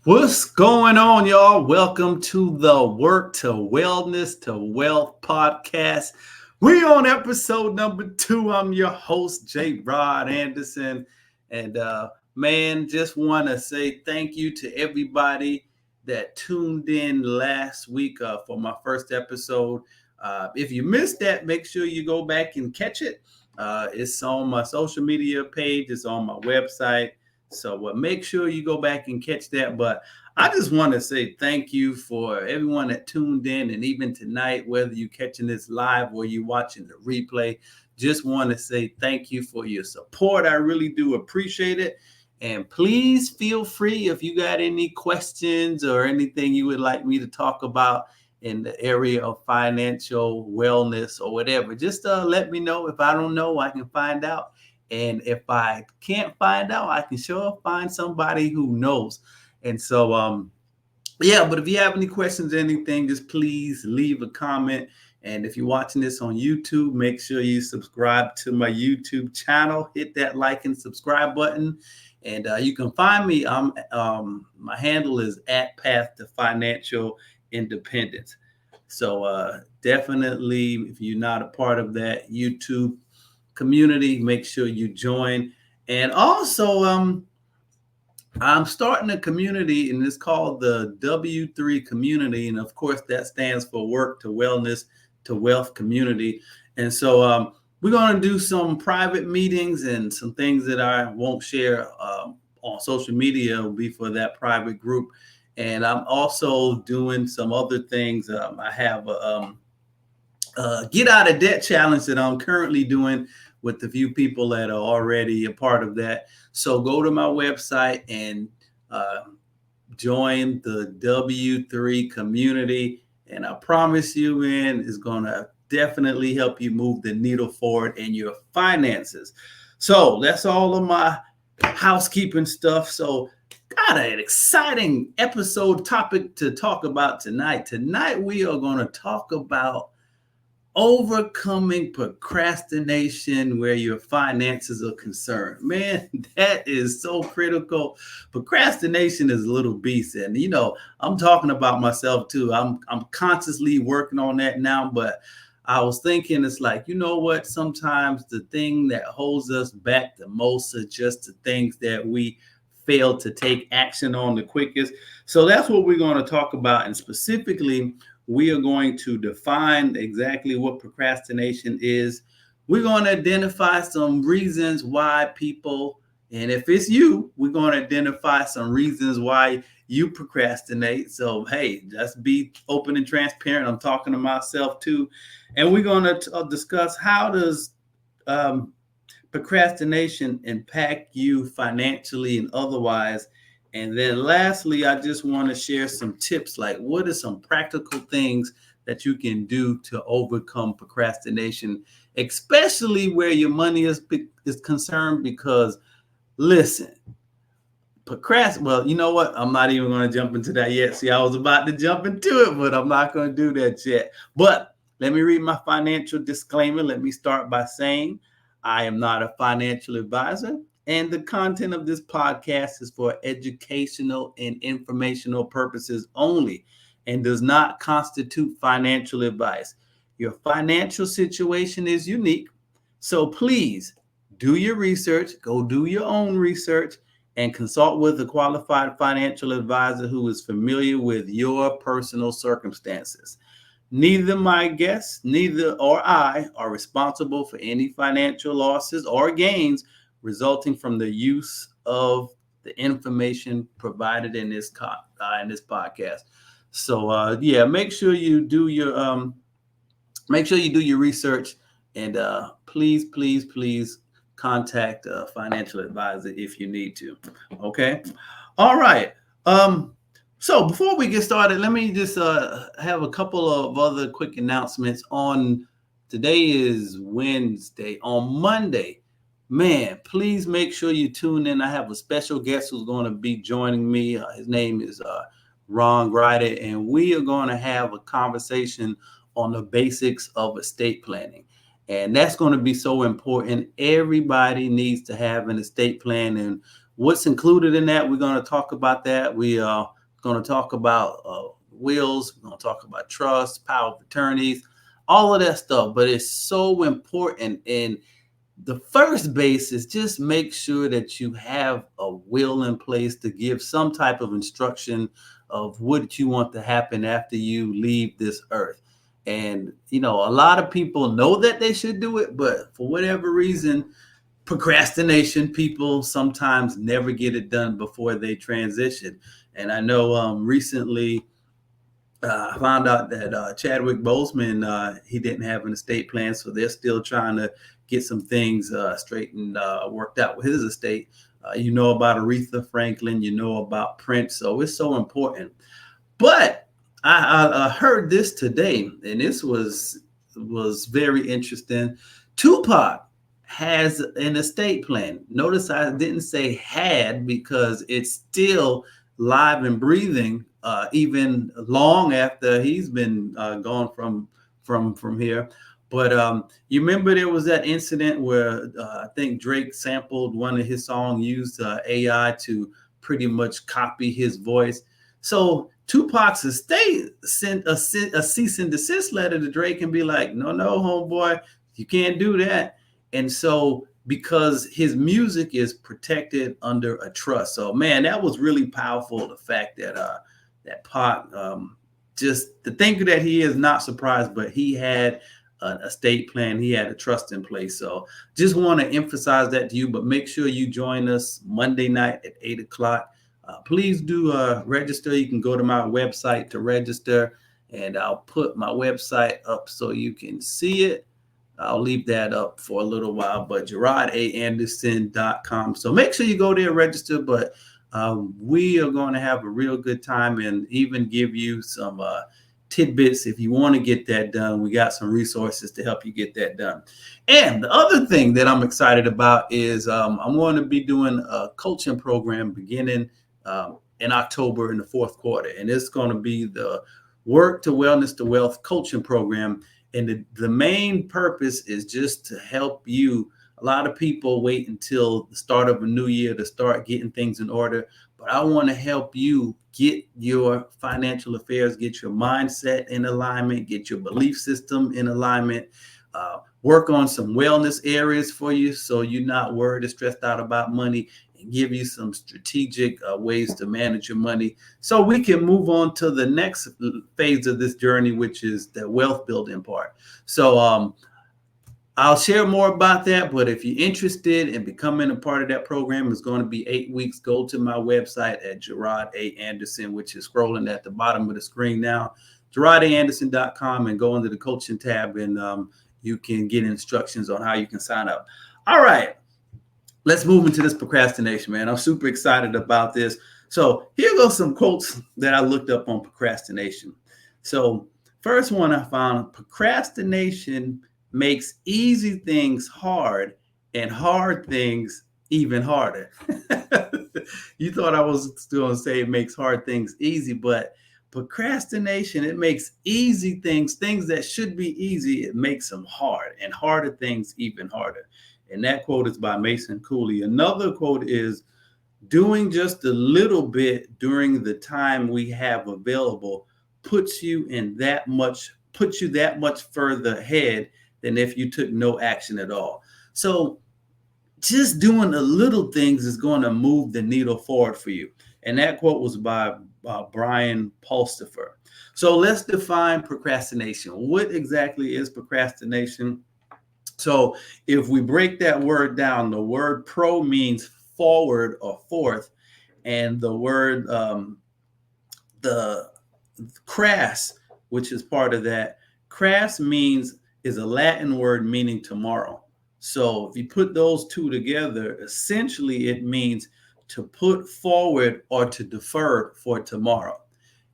What's going on, y'all? Welcome to the Work to Wellness to Wealth podcast. We on episode number 2. I'm your host, Jarod Anderson. And man, just want to say thank you to everybody that tuned in last week for my first episode. If you missed that, make sure you go back and catch it. It's on my social media page. It's on my website. So make sure you go back and catch that. But I just want to say thank you for everyone that tuned in. And even tonight, whether you're catching this live or you're watching the replay, just want to say thank you for your support. I really do appreciate it. And please feel free if you got any questions or anything you would like me to talk about in the area of financial wellness or whatever. Just let me know. If I don't know, I can find out. And if I can't find out, I can sure find somebody who knows. And so, but if you have any questions or anything, just please leave a comment. And if you're watching this on YouTube, make sure you subscribe to my YouTube channel. Hit that like and subscribe button. And you can find me. My handle is @Path to Financial Independence. So definitely, if you're not a part of that YouTube community, make sure you join. And also, I'm starting a community, and it's called the W3 community. And of course, that stands for Work to Wellness to Wealth Community. And so we're going to do some private meetings and some things that I won't share on social media will be for that private group. And I'm also doing some other things. I have a get out of debt challenge that I'm currently doing with the few people that are already a part of that. So go to my website and join the W3 community. And I promise you, man, it's going to definitely help you move the needle forward in your finances. So that's all of my housekeeping stuff. So got an exciting episode topic to talk about tonight. Tonight, we are going to talk about overcoming procrastination where your finances are concerned. Man, that is so critical. Procrastination is a little beast. And, I'm talking about myself too. I'm consciously working on that now, but I was thinking, it's like, you know what? Sometimes the thing that holds us back the most are just the things that we fail to take action on the quickest. So that's what we're going to talk about. And specifically, we are going to define exactly what procrastination is. We're going to identify some reasons why people, and if it's you, we're going to identify some reasons why you procrastinate. So, hey, just be open and transparent. I'm talking to myself too. And we're going to discuss how does procrastination impact you financially and otherwise. And then lastly, I just want to share some tips, like what are some practical things that you can do to overcome procrastination, especially where your money is concerned. Because listen, well, you know what? I'm not even going to jump into that yet. See, I was about to jump into it, but I'm not going to do that yet. But let me read my financial disclaimer. Let me start by saying I am not a financial advisor. And the content of this podcast is for educational and informational purposes only and does not constitute financial advice. Your financial situation is unique, so please do your research, go do your own research, and consult with a qualified financial advisor who is familiar with your personal circumstances. Neither my guests, neither or I are responsible for any financial losses or gains resulting from the use of the information provided in this podcast. So make sure you do your research, and please contact a financial advisor if you need to. Okay. All right. So before we get started, let me just have a couple of other quick announcements. Today is Wednesday. On Monday, man, please make sure you tune in. I have a special guest who's going to be joining me. His name is Ron Grider, and we are going to have a conversation on the basics of estate planning. And that's going to be so important. Everybody needs to have an estate plan, and what's included in that, we're going to talk about that. We going to talk about wills. We're going to talk about trust, power of attorneys, all of that stuff. But it's so important. And the first base is just make sure that you have a will in place to give some type of instruction of what you want to happen after you leave this earth. And, a lot of people know that they should do it, but for whatever reason, procrastination, people sometimes never get it done before they transition. And I know recently I found out that Chadwick Boseman, he didn't have an estate plan, so they're still trying to get some things straightened, worked out with his estate. You know about Aretha Franklin, you know about Prince, so it's so important. But I heard this today, and this was very interesting. Tupac has an estate plan. Notice I didn't say had, because it's still live and breathing, even long after he's been gone from here. But you remember there was that incident where I think Drake sampled one of his songs, used AI to pretty much copy his voice. So Tupac's estate sent a cease and desist letter to Drake and be like, no, homeboy, you can't do that. And so, because his music is protected under a trust. So, man, that was really powerful. The fact that that Pac, just to think that he is not surprised, but he had an estate plan, he had a trust in place. So, just want to emphasize that to you. But make sure you join us Monday night at 8:00. Please do register. You can go to my website to register, and I'll put my website up so you can see it. I'll leave that up for a little while, but JarodAnderson.com. So make sure you go there, register. But we are going to have a real good time and even give you some tidbits if you want to get that done. We got some resources to help you get that done. And the other thing that I'm excited about is I'm going to be doing a coaching program beginning in October in the fourth quarter. And it's going to be the Work to Wellness to Wealth coaching program. And the main purpose is just to help you. A lot of people wait until the start of a new year to start getting things in order. But I want to help you get your financial affairs, get your mindset in alignment, get your belief system in alignment, work on some wellness areas for you so you're not worried or stressed out about money, and give you some strategic ways to manage your money so we can move on to the next phase of this journey, which is the wealth building part. So I'll share more about that, but if you're interested in becoming a part of that program, it's going to be 8 weeks. Go to my website at Jarod A. Anderson, which is scrolling at the bottom of the screen now, JarodAnderson.com, and go into the coaching tab, and you can get instructions on how you can sign up. All right. Let's move into this procrastination, man. I'm super excited about this. So here goes some quotes that I looked up on procrastination. So first one I found: procrastination makes easy things hard and hard things even harder. You thought I was going to say it makes hard things easy, but procrastination, it makes easy things that should be easy, it makes them hard, and harder things even harder. And that quote is by Mason Cooley. Another quote is: doing just a little bit during the time we have available puts you that much further ahead than if you took no action at all. So just doing the little things is going to move the needle forward for you. And that quote was by Brian Pulsifer. So let's define procrastination. What exactly is procrastination? So if we break that word down, the word pro means forward or forth, and the word the crass, which is part of that, crass is a Latin word meaning tomorrow. So if you put those two together, essentially it means to put forward or to defer for tomorrow.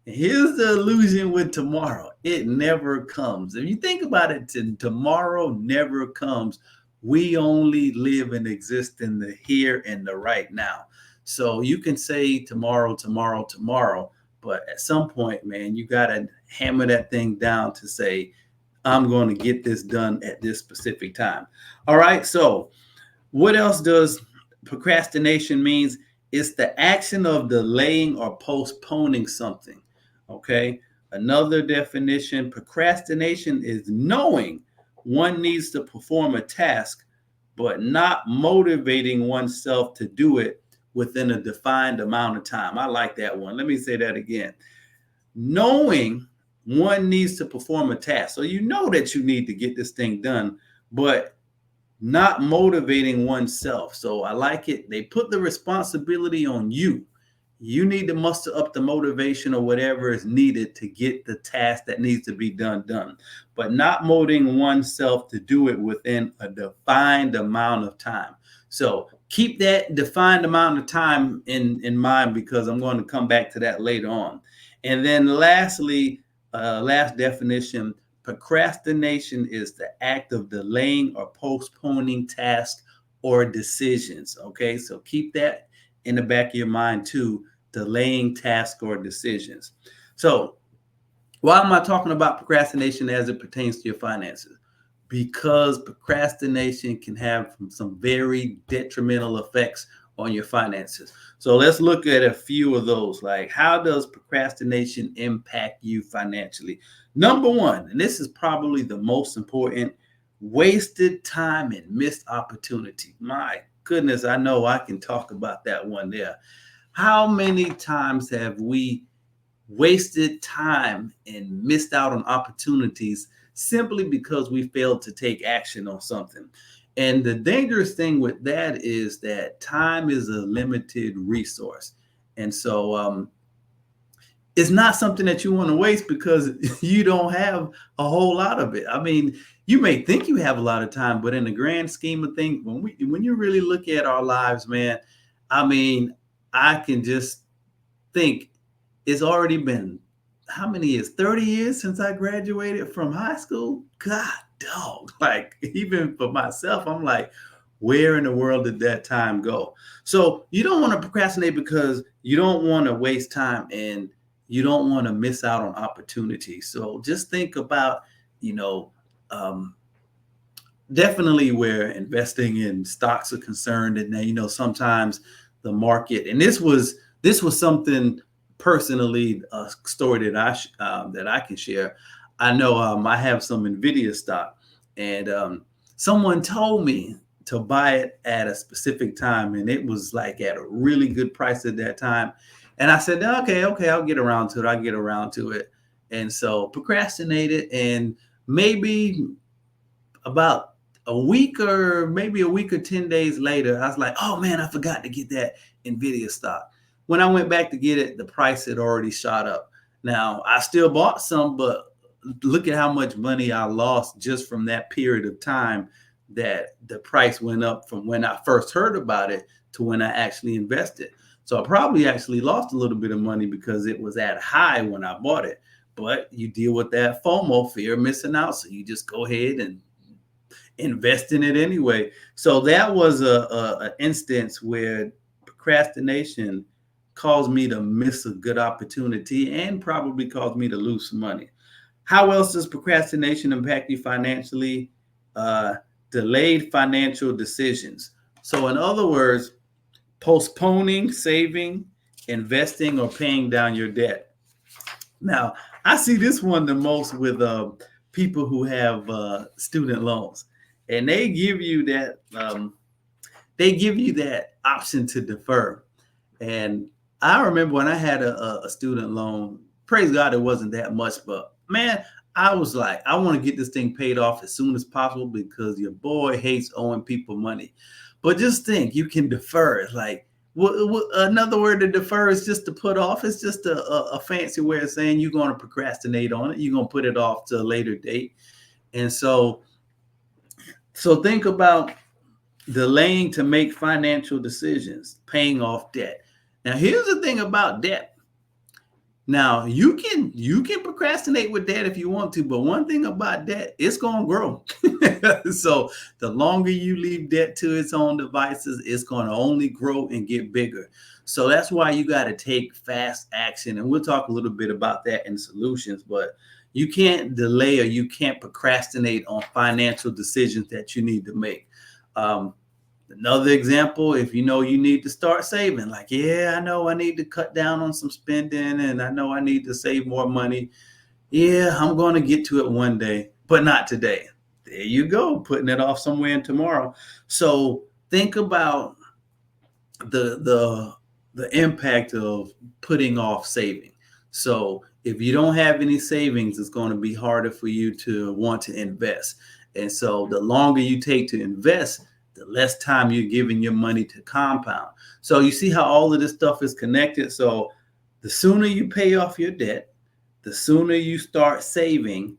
Here's the illusion with tomorrow: it never comes. If you think about it, tomorrow never comes. We only live and exist in the here and the right now. So you can say tomorrow, but at some point, man, you got to hammer that thing down to say, I'm going to get this done at this specific time. All right. So what else does procrastination means? It's the action of delaying or postponing something. Okay. Another definition: procrastination is knowing one needs to perform a task, but not motivating oneself to do it within a defined amount of time. I like that one. Let me say that again. Knowing one needs to perform a task. So you know that you need to get this thing done, but not motivating oneself. So I like it. They put the responsibility on you. You need to muster up the motivation or whatever is needed to get the task that needs to be done, but not motivating oneself to do it within a defined amount of time. So keep that defined amount of time in mind, because I'm going to come back to that later on. And then lastly, last definition: procrastination is the act of delaying or postponing tasks or decisions. Okay, so keep that in the back of your mind too: delaying tasks or decisions. So, why am I talking about procrastination as it pertains to your finances? Because procrastination can have some very detrimental effects on your finances. So let's look at a few of those. Like, how does procrastination impact you financially? Number one, and this is probably the most important: wasted time and missed opportunity. My goodness, I know I can talk about that one there. How many times have we wasted time and missed out on opportunities simply because we failed to take action on something? And the dangerous thing with that is that time is a limited resource. And so it's not something that you want to waste because you don't have a whole lot of it. I mean, you may think you have a lot of time, but in the grand scheme of things, when you really look at our lives, man, I mean, I can just think it's already been how many years? 30 years since I graduated from high school? God, dog. Like, even for myself, I'm like, where in the world did that time go? So you don't want to procrastinate because you don't want to waste time and you don't want to miss out on opportunities. So just think about, you know, um, definitely where investing in stocks are concerned. And then, sometimes the market, and this was something personally, a story that I can share. I know I have some Nvidia stock, and someone told me to buy it at a specific time, and it was like at a really good price at that time. And I said, okay, I'll get around to it. I'll get around to it. And so procrastinated, and maybe about a week or 10 days later, I was like, oh man, I forgot to get that Nvidia stock. When I went back to get it, the price had already shot up. Now, I still bought some, but look at how much money I lost just from that period of time that the price went up from when I first heard about it to when I actually invested. So I probably actually lost a little bit of money because it was at high when I bought it. But you deal with that FOMO, fear of missing out. So you just go ahead and invest in it anyway. So that was a instance where procrastination caused me to miss a good opportunity and probably caused me to lose some money. How else does procrastination impact you financially? Delayed financial decisions. So in other words, postponing saving, investing, or paying down your debt. Now, I see this one the most with people who have student loans, and they give you that option to defer. And I remember when I had a student loan, praise God, it wasn't that much, but man, I was like, I want to get this thing paid off as soon as possible because your boy hates owing people money. But just think, you can defer. It's like, another word to defer is just to put off. It's just a fancy way of saying you're going to procrastinate on it. You're going to put it off to a later date. And so think about delaying to make financial decisions, paying off debt. Now, here's the thing about debt. Now, you can procrastinate with debt if you want to, but one thing about debt, it's going to grow. So the longer you leave debt to its own devices, it's going to only grow and get bigger. So that's why you got to take fast action. And we'll talk a little bit about that in solutions, but you can't delay or you can't procrastinate on financial decisions that you need to make. Another example, if you know you need to start saving, like, yeah, I know I need to cut down on some spending and I know I need to save more money. Yeah, I'm going to get to it one day, but not today. There you go, putting it off somewhere in tomorrow. So think about the the impact of putting off saving. So if you don't have any savings, it's going to be harder for you to want to invest. And so the longer you take to invest, the less time you're giving your money to compound. So you see how all of this stuff is connected. So the sooner you pay off your debt, the sooner you start saving,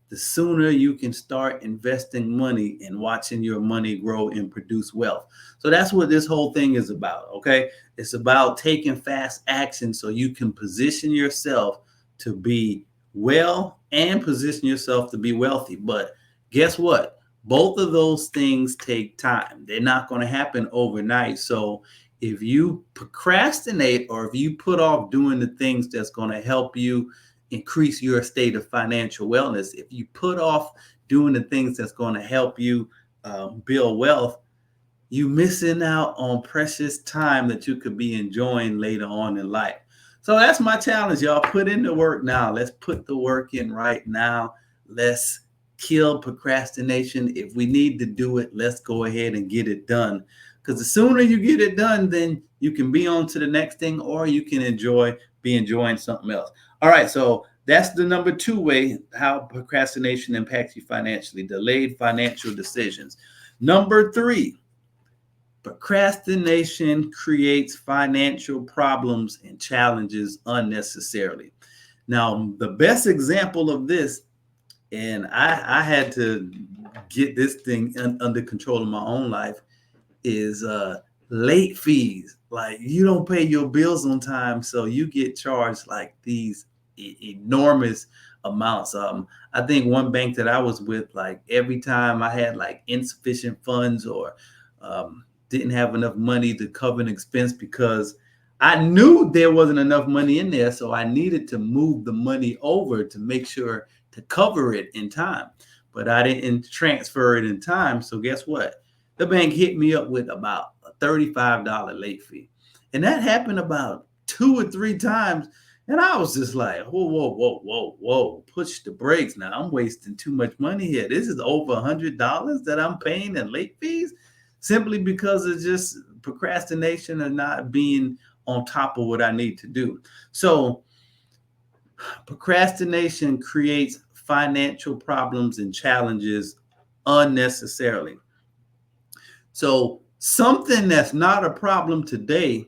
the sooner you can start investing money and watching your money grow and produce wealth. So that's what this whole thing is about, okay? It's about taking fast action so you can position yourself to be well and position yourself to be wealthy. But guess what? Both of those things take time. They're not going to happen overnight. So if you procrastinate or if you put off doing the things that's going to help you increase your state of financial wellness, if you put off doing the things that's going to help you build wealth, you missing out on precious time that you could be enjoying later on in life. So that's my challenge, y'all. Put in the work now. Let's put the work in right now. Let's kill procrastination. If we need to do it, let's go ahead and get it done. Because the sooner you get it done, then you can be on to the next thing, or you can be enjoying something else. All right, so that's the number 2 way how procrastination impacts you financially, delayed financial decisions. Number 3, procrastination creates financial problems and challenges unnecessarily. Now, the best example of this, and I had to get this thing under control in my own life, is late fees. Like, you don't pay your bills on time, so you get charged like these enormous amounts. I think one bank that I was with, like every time I had like insufficient funds or didn't have enough money to cover an expense, because I knew there wasn't enough money in there, so I needed to move the money over to make sure to cover it in time. But I didn't transfer it in time, so guess what? The bank hit me up with about a $35 late fee. And that happened about 2 or 3 times. And I was just like, whoa, whoa, whoa, whoa, whoa, push the brakes. Now I'm wasting too much money here. This is over $100 that I'm paying in late fees simply because of just procrastination and not being on top of what I need to do. So procrastination creates financial problems and challenges unnecessarily. So something that's not a problem today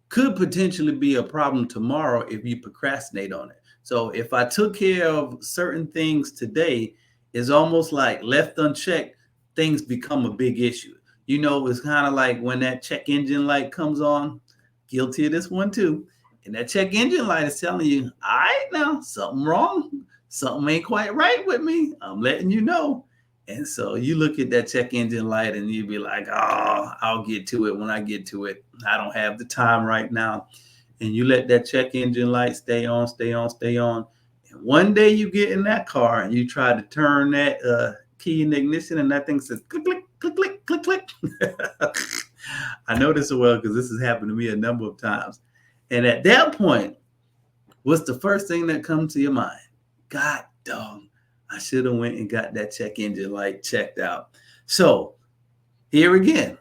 could potentially be a problem tomorrow if you procrastinate on it. So if I took care of certain things today, it's almost like left unchecked, things become a big issue. It's kind of like when that check engine light comes on, guilty of this one too. And that check engine light is telling you, all right, now something wrong. Something ain't quite right with me. I'm letting you know. And so you look at that check engine light and you be like, oh, I'll get to it when I get to it. I don't have the time right now. And you let that check engine light stay on, stay on, stay on. And one day you get in that car and you try to turn that key in the ignition and that thing says click, click, click, click, click, click. I know this so well because this has happened to me a number of times. And at that point, what's the first thing that comes to your mind? God dog, I should have went and got that check engine light checked out. So here again,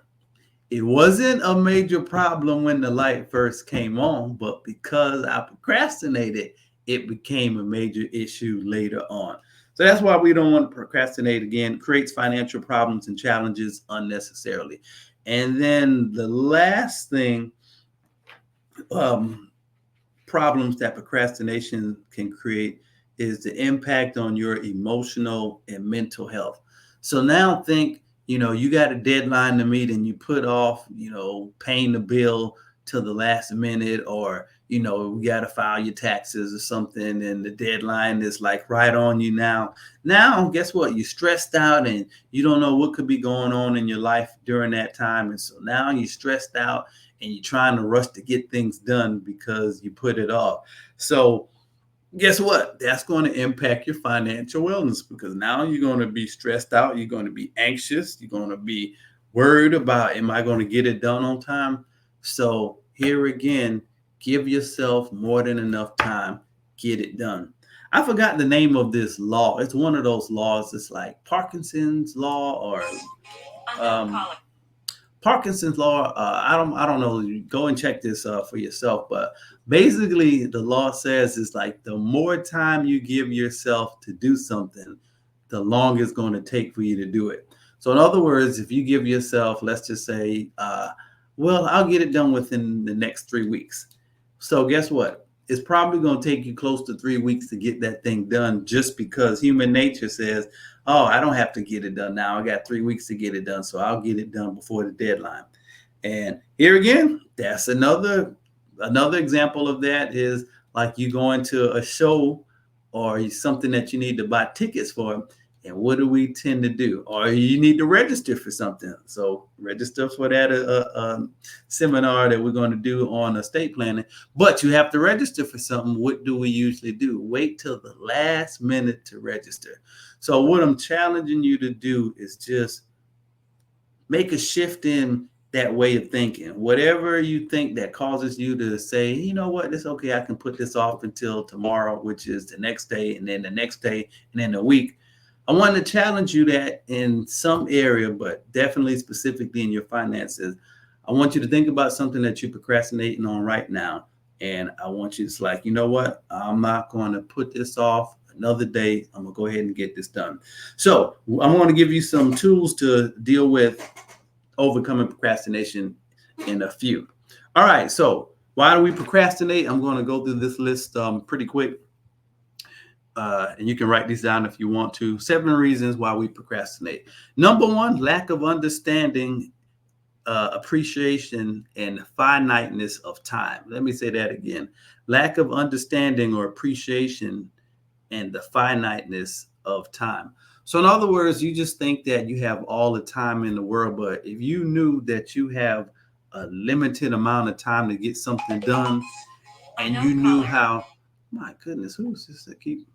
it wasn't a major problem when the light first came on, but because I procrastinated, it became a major issue later on. So that's why we don't want to procrastinate again. It creates financial problems and challenges unnecessarily. And then the last thing, problems that procrastination can create is the impact on your emotional and mental health. So now think, you got a deadline to meet and you put off, paying the bill till the last minute, or, you got to file your taxes or something and the deadline is like right on you now. Now, guess what? You're stressed out and you don't know what could be going on in your life during that time. And so now you're stressed out and you're trying to rush to get things done because you put it off. So guess what? That's going to impact your financial wellness because now you're going to be stressed out. You're going to be anxious. You're going to be worried about, am I going to get it done on time? So here again, give yourself more than enough time, get it done. I forgot the name of this law. It's one of those laws. It's like Parkinson's law or um, Parkinson's law. I don't know. You go and check this for yourself. But basically, the law says it's like the more time you give yourself to do something, the longer it's going to take for you to do it. So, in other words, if you give yourself, let's just say, well, I'll get it done within the next 3 weeks. So, guess what? It's probably going to take you close to 3 weeks to get that thing done just because human nature says, oh, I don't have to get it done now. I got 3 weeks to get it done. So I'll get it done before the deadline. And here again, that's another example of that is like you going to a show or something that you need to buy tickets for. And what do we tend to do? Or you need to register for something. So register for that seminar that we're going to do on estate planning. But you have to register for something. What do we usually do? Wait till the last minute to register. So what I'm challenging you to do is just make a shift in that way of thinking. Whatever you think that causes you to say, you know what, it's okay, I can put this off until tomorrow, which is the next day, and then the next day, and then a week. I want to challenge you that in some area, but definitely specifically in your finances. I want you to think about something that you're procrastinating on right now. And I want you to like, you know what? I'm not going to put this off another day. I'm going to go ahead and get this done. So I'm going to give you some tools to deal with overcoming procrastination in a few. All right. So why do we procrastinate? I'm going to go through this list pretty quick. And you can write these down if you want to. 7 reasons why we procrastinate. Number 1, lack of understanding, appreciation, and finiteness of time. Let me say that again. Lack of understanding or appreciation and the finiteness of time. So in other words, you just think that you have all the time in the world, but if you knew that you have a limited amount of time to get something done, and you knew how, my goodness, who's this that keep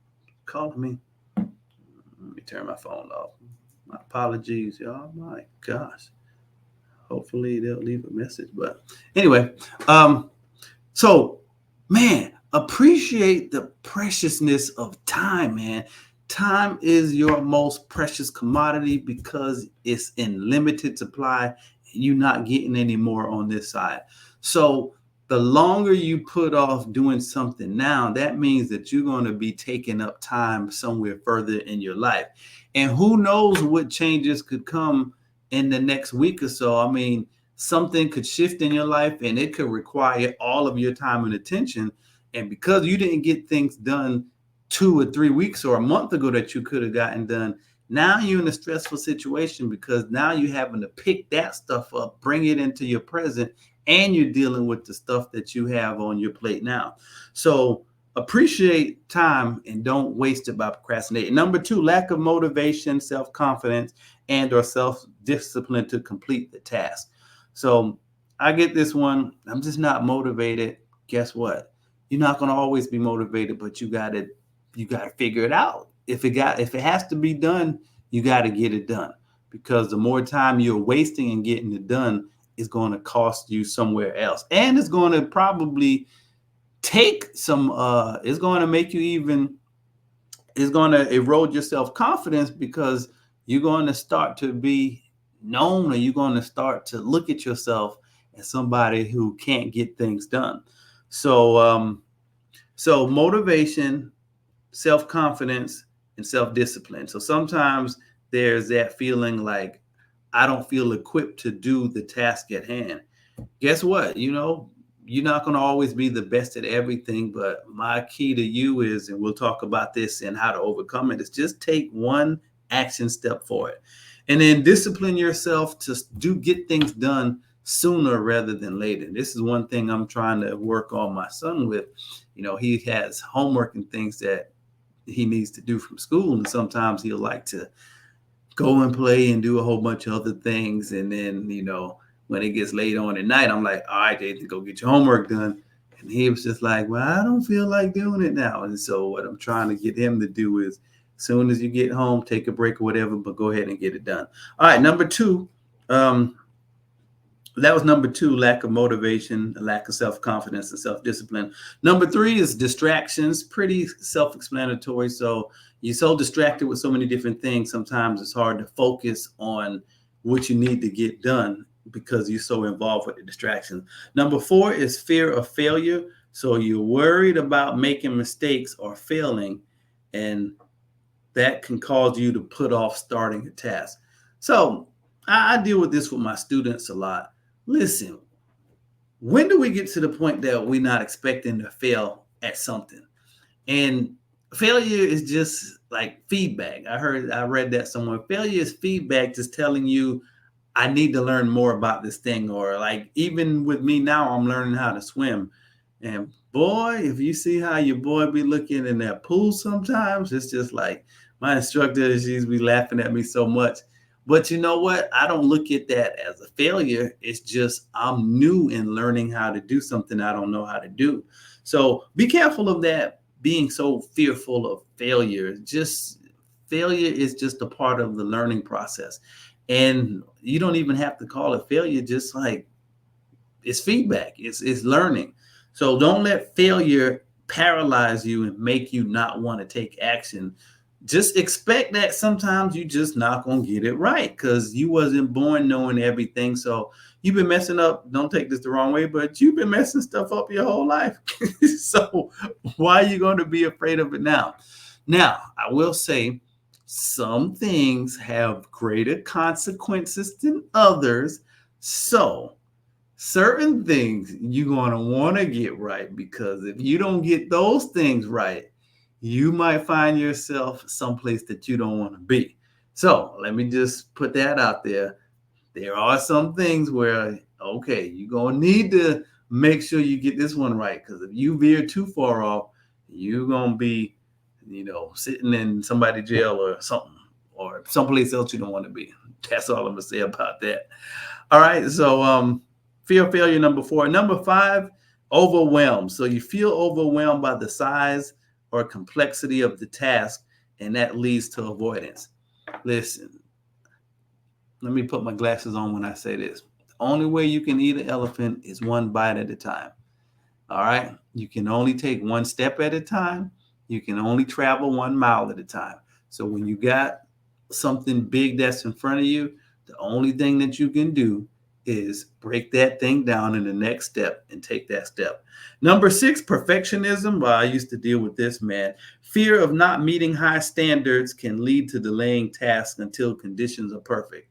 calling me? Let me turn my phone off. My apologies, y'all. My gosh. Hopefully they'll leave a message. But anyway, so man, appreciate the preciousness of time, man. Time is your most precious commodity because it's in limited supply and you're not getting any more on this side. So the longer you put off doing something now, that means that you're going to be taking up time somewhere further in your life. And who knows what changes could come in the next week or so. I mean, something could shift in your life and it could require all of your time and attention. And because you didn't get things done 2 or 3 weeks or a month ago that you could have gotten done, now you're in a stressful situation because now you're having to pick that stuff up, bring it into your present, and you're dealing with the stuff that you have on your plate now. So appreciate time and don't waste it by procrastinating. Number 2, lack of motivation, self-confidence, and or self-discipline to complete the task. So I get this one. I'm just not motivated. Guess what? You're not going to always be motivated, but you got to figure it out. If it has to be done, you got to get it done, because the more time you're wasting in getting it done is going to cost you somewhere else, and it's going to probably take some. It's going to make you even. It's going to erode your self-confidence because you're going to start to be known, or you're going to start to look at yourself as somebody who can't get things done. So, so motivation, self-confidence, and self-discipline. So sometimes there's that feeling like I don't feel equipped to do the task at hand. Guess what? You're not going to always be the best at everything, but my key to you is, and we'll talk about this and how to overcome it, is just take one action step for it. And then discipline yourself to get things done sooner rather than later. This is one thing I'm trying to work on my son with. He has homework and things that he needs to do from school, and sometimes he'll like to go and play and do a whole bunch of other things. And then, when it gets late on at night, I'm like, all right, Jason, go get your homework done. And he was just like, well, I don't feel like doing it now. And so what I'm trying to get him to do is, as soon as you get home, take a break or whatever, but go ahead and get it done. All right, number 2, Um, that was number two, lack of motivation, lack of self-confidence and self-discipline. Number three is distractions, pretty self-explanatory. So you're so distracted with so many different things, sometimes it's hard to focus on what you need to get done because you're so involved with the distractions. Number four is fear of failure. So you're worried about making mistakes or failing, and that can cause you to put off starting a task. So I deal with this with my students a lot. Listen, when do we get to the point that we're not expecting to fail at something? And failure is just like feedback. I read that somewhere. Failure is feedback just telling you, I need to learn more about this thing. Or like even with me now, I'm learning how to swim. And boy, if you see how your boy be looking in that pool sometimes, it's just like my instructor, she's be laughing at me so much. But you know what? I don't look at that as a failure. It's just I'm new in learning how to do something I don't know how to do. So be careful of that, being so fearful of failure. Just failure is just a part of the learning process. And you don't even have to call it failure, just like it's feedback, it's learning. So don't let failure paralyze you and make you not want to take action. Just expect that sometimes you just not gonna get it right because you wasn't born knowing everything. So you've been messing up. Don't take this the wrong way, but you've been messing stuff up your whole life. So why are you going to be afraid of it now? Now, I will say some things have greater consequences than others. So certain things you're going to want to get right, because if you don't get those things right, you might find yourself someplace that you don't want to be. So let me just put that out there. There are some things where, okay, you're going to need to make sure you get this one right, because if you veer too far off, you're going to be, sitting in somebody's jail or something, or someplace else you don't want to be. That's all I'm going to say about that. All right. So, fear of failure, number four. Number five, overwhelmed. So you feel overwhelmed by the size or complexity of the task, and that leads to avoidance. Listen, let me put my glasses on when I say this. The only way you can eat an elephant is one bite at a time. All right. You can only take one step at a time. You can only travel 1 mile at a time. So when you got something big that's in front of you, the only thing that you can do is break that thing down in the next step and take that step. Number six, perfectionism. Well, I used to deal with this, man. Fear of not meeting high standards can lead to delaying tasks until conditions are perfect.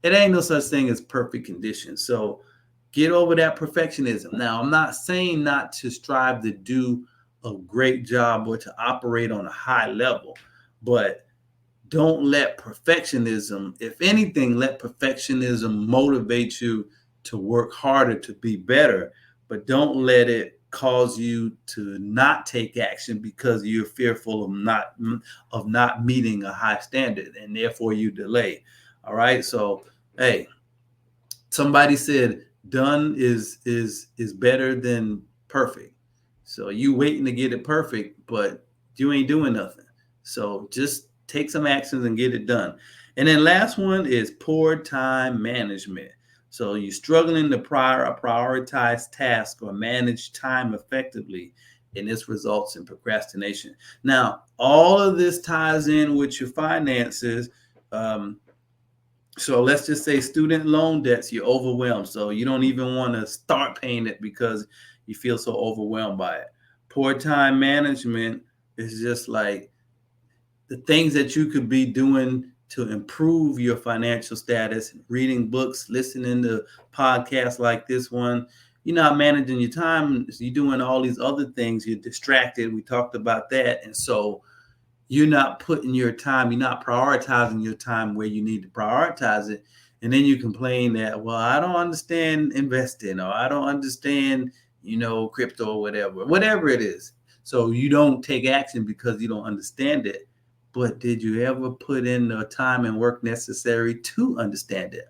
It ain't no such thing as perfect conditions. So get over that perfectionism. Now, I'm not saying not to strive to do a great job or to operate on a high level, but don't let perfectionism, if anything, let perfectionism motivate you to work harder to be better, but don't let it cause you to not take action because you're fearful of not meeting a high standard, and therefore you delay. All right. So hey, somebody said done is better than perfect. So you waiting to get it perfect, but you ain't doing nothing. So just take some actions and get it done. And then last one is poor time management. So you're struggling to prioritize tasks or manage time effectively, and this results in procrastination. Now, all of this ties in with your finances. So let's just say student loan debts, you're overwhelmed. So you don't even want to start paying it because you feel so overwhelmed by it. Poor time management is just like the things that you could be doing to improve your financial status, reading books, listening to podcasts like this one. You're not managing your time. You're doing all these other things. You're distracted. We talked about that. And so you're not putting your time, you're not prioritizing your time where you need to prioritize it. And then you complain that, well, I don't understand investing, or I don't understand, crypto or whatever it is. So you don't take action because you don't understand it. But did you ever put in the time and work necessary to understand it?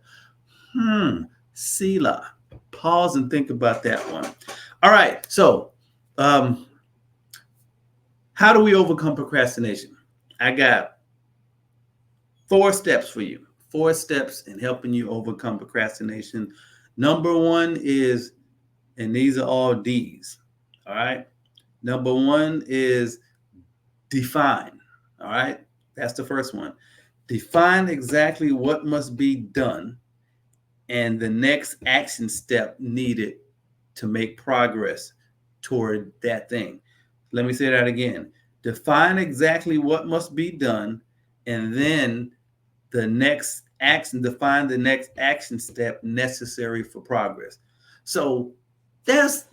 Selah. Pause and think about that one. All right. So, how do we overcome procrastination? I got 4 steps for you. 4 steps in helping you overcome procrastination. Number 1 is, and these are all D's. All right. Number 1 is define. All right. That's the first one. Define exactly what must be done and the next action step needed to make progress toward that thing. Let me say that again. Define exactly what must be done, and then the next action, define the next action step necessary for progress. So that's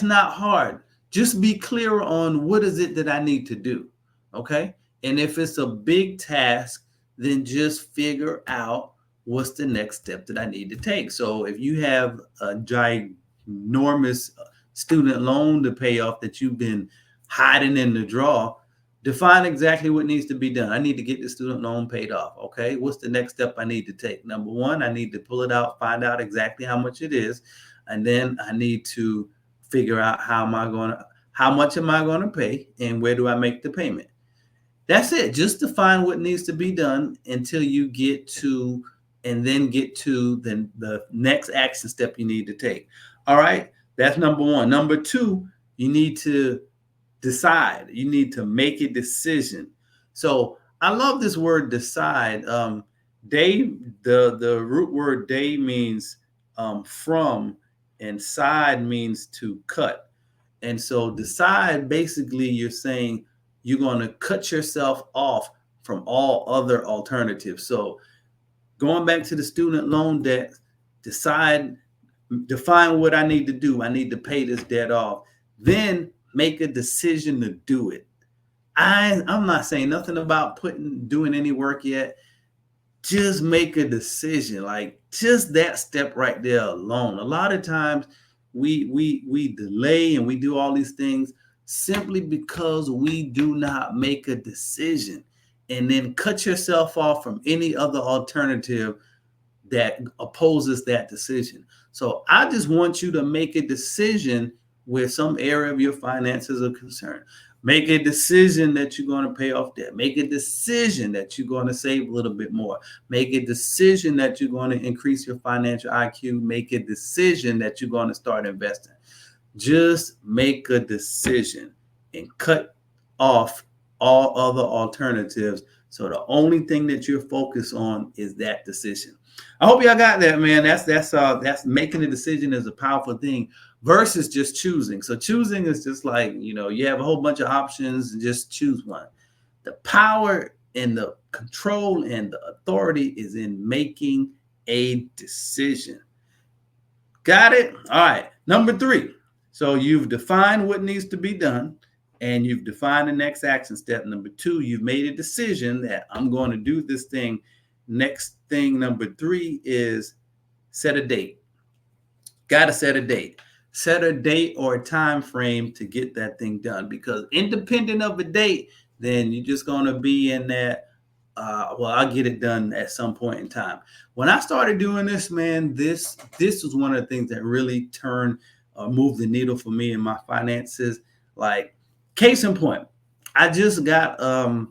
not hard. Just be clear on what is it that I need to do. Okay. And if it's a big task, then just figure out what's the next step that I need to take. So if you have a ginormous student loan to pay off that you've been hiding in the drawer, define exactly what needs to be done. I need to get the student loan paid off. Okay. What's the next step I need to take? Number 1, I need to pull it out, find out exactly how much it is. And then I need to figure out how much am I going to pay and where do I make the payment? That's it. Just define what needs to be done until you get to, and then get to the next action step you need to take. All right. That's number 1. Number 2, you need to decide. You need to make a decision. So I love this word decide. Day, the root word day means from, and side means to cut. And so decide, basically you're saying you're going to cut yourself off from all other alternatives. So going back to the student loan debt, define what I need to do. I need to pay this debt off. Then make a decision to do it. I'm not saying nothing about doing any work yet. Just make a decision. Like just that step right there alone. A lot of times we delay and we do all these things simply because we do not make a decision, and then cut yourself off from any other alternative that opposes that decision. So I just want you to make a decision where some area of your finances are concerned. Make a decision that you're going to pay off debt. Make a decision that you're going to save a little bit more. Make a decision that you're going to increase your financial IQ. Make a decision that you're going to start investing. Just make a decision and cut off all other alternatives. So the only thing that you're focused on is that decision. I hope y'all got that, man. That's making a decision is a powerful thing versus just choosing. So choosing is just like, you have a whole bunch of options and just choose one. The power and the control and the authority is in making a decision. Got it? All right. Number 3. So you've defined what needs to be done and you've defined the next action step. Number 2, you've made a decision that I'm going to do this thing. Next thing, number 3, is set a date. Got to set a date. Set a date or a time frame to get that thing done, because independent of a date, then you're just going to be in that, I'll get it done at some point in time. When I started doing this, man, this was one of the things that really moved the needle for me in my finances. Like, case in point, I just got a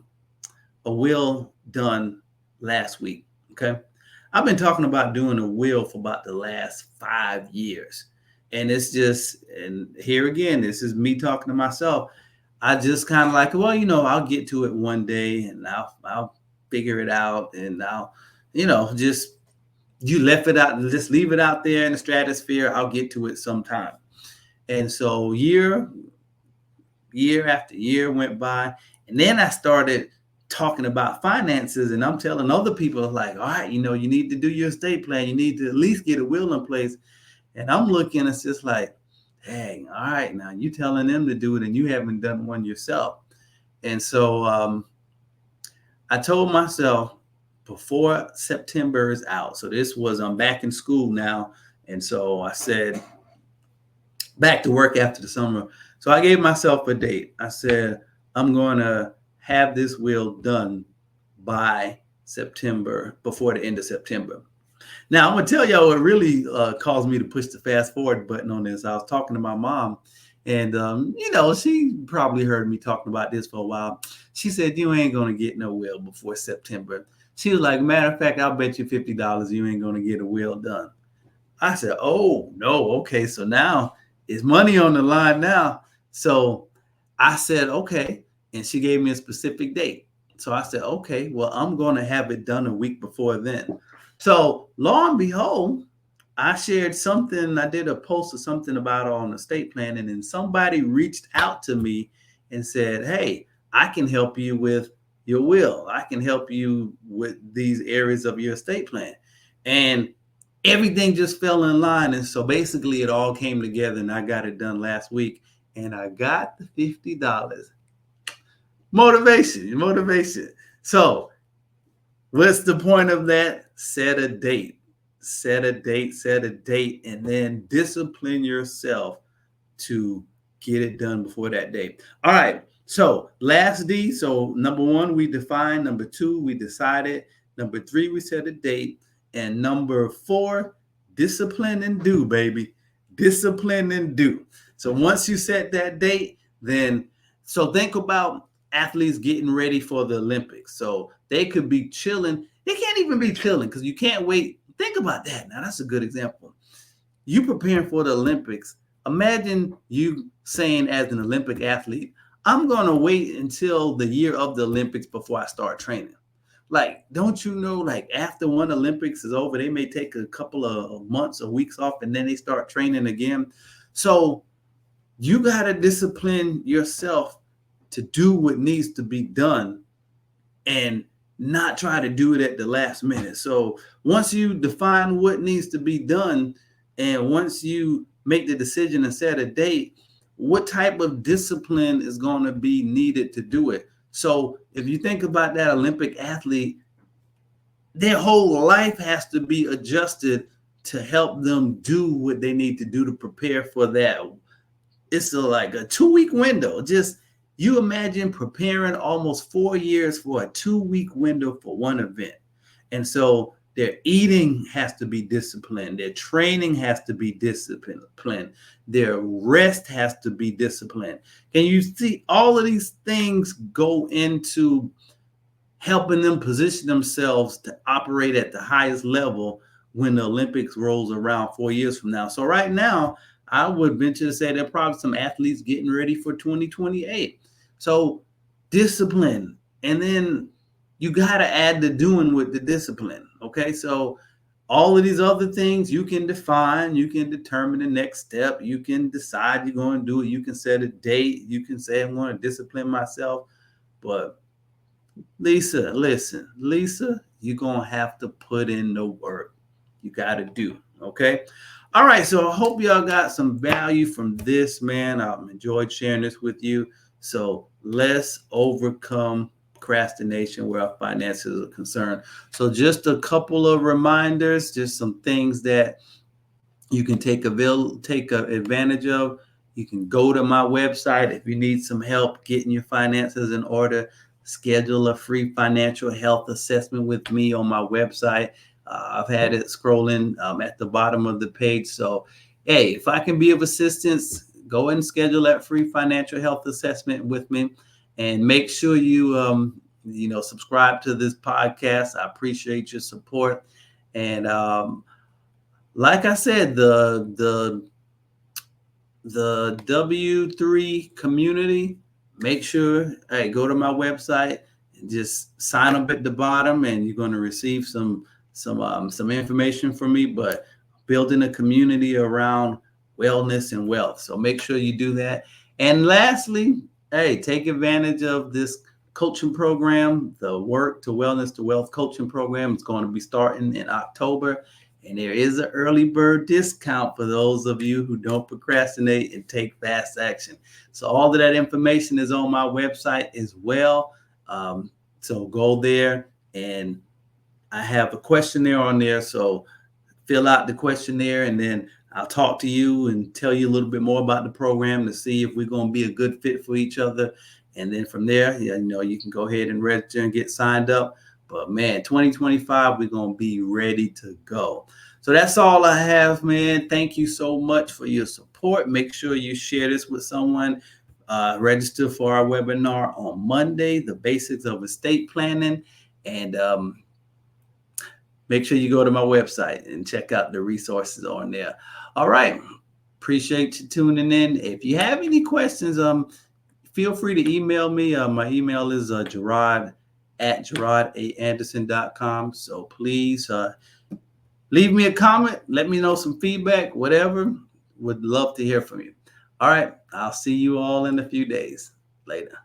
will done last week. Okay. I've been talking about doing a will for about the last 5 years. And it's just, and here again, this is me talking to myself. I just kind of like, I'll get to it one day and I'll figure it out. And I'll, just left it out, just leave it out there in the stratosphere. I'll get to it sometime. And so year after year went by. And then I started talking about finances, and I'm telling other people, like, all right, you need to do your estate plan. You need to at least get a will in place. And I'm looking, it's just like, dang, all right, now you telling them to do it and you haven't done one yourself. And so I told myself before September is out. So I'm back in school now. And so I said, back to work after the summer. So I gave myself a date. I said, I'm going to have this will done by September, before the end of September. Now, I'm going to tell y'all what really caused me to push the fast forward button on this. I was talking to my mom, and, she probably heard me talking about this for a while. She said, you ain't going to get no will before September. She was like, matter of fact, I'll bet you $50 you ain't gonna get a will done. I said, oh no, okay. So now it's money on the line now. So I said, okay. And she gave me a specific date. So I said, okay, well, I'm gonna have it done a week before then. So lo and behold, I shared something, I did a post or something about on estate planning, and then somebody reached out to me and said, hey, I can help you with your will. I can help you with these areas of your estate plan. And everything just fell in line. And so basically it all came together and I got it done last week and I got the $50. Motivation. So what's the point of that? Set a date, and then discipline yourself to get it done before that date. All right. So last D. So number one, we defined. Number two, we decided. Number three, we set a date. And number four, discipline and do, baby. Discipline and do. So once you set that date, then so think about athletes getting ready for the Olympics. So they could be chilling. They can't even be chilling because you can't wait. Think about that. Now that's a good example. You preparing for the Olympics. Imagine you saying as an Olympic athlete, I'm going to wait until the year of the Olympics before I start training. Like, don't you know, like after one Olympics is over, they may take a couple of months or weeks off and then they start training again. So you got to discipline yourself to do what needs to be done and not try to do it at the last minute. So once you define what needs to be done, and once you make the decision and set a date, what type of discipline is going to be needed to do it? So if you think about that Olympic athlete, their whole life has to be adjusted to help them do what they need to do to prepare for that. It's like a 2-week window. Just you imagine preparing almost 4 years for a 2-week window for one event. And so their eating has to be disciplined. Their training has to be disciplined. Their rest has to be disciplined. Can you see all of these things go into helping them position themselves to operate at the highest level when the Olympics rolls around 4 years from now? So right now, I would venture to say there are probably some athletes getting ready for 2028. So discipline, and then you got to add the doing with the discipline. Okay, so all of these other things you can define, you can determine the next step, you can decide you're going to do it, you can set a date, you can say I'm going to discipline myself. But Lisa, listen, you're going to have to put in the work. You got to do, okay? All right, so I hope y'all got some value from this, man. I've enjoyed sharing this with you. So let's overcome procrastination where our finances are concerned. So just a couple of reminders, just some things that you can take advantage of. You can go to my website if you need some help getting your finances in order. Schedule a free financial health assessment with me on my website. I've had it scrolling at the bottom of the page. So, hey, if I can be of assistance, go ahead and schedule that free financial health assessment with me, and make sure you subscribe to this podcast. I appreciate your support. And like I said, the W3 community, make sure, hey, go to my website and just sign up at the bottom, and you're going to receive some information from me. But building a community around wellness and wealth, so make sure you do that. And lastly, hey, take advantage of this coaching program, the Work to Wellness to Wealth coaching program. It's going to be starting in October, and there is an early bird discount for those of you who don't procrastinate and take fast action. So all of that information is on my website as well. So go there, and I have a questionnaire on there. So fill out the questionnaire, and then I'll talk to you and tell you a little bit more about the program to see if we're going to be a good fit for each other. And then from there, you can go ahead and register and get signed up. But man, 2025, we're going to be ready to go. So that's all I have, man. Thank you so much for your support. Make sure you share this with someone. Register for our webinar on Monday, the basics of estate planning. And make sure you go to my website and check out the resources on there. All right. Appreciate you tuning in. If you have any questions, feel free to email me. My email is Jarod at JarodAnderson.com. So please leave me a comment. Let me know some feedback, whatever. Would love to hear from you. All right. I'll see you all in a few days. Later.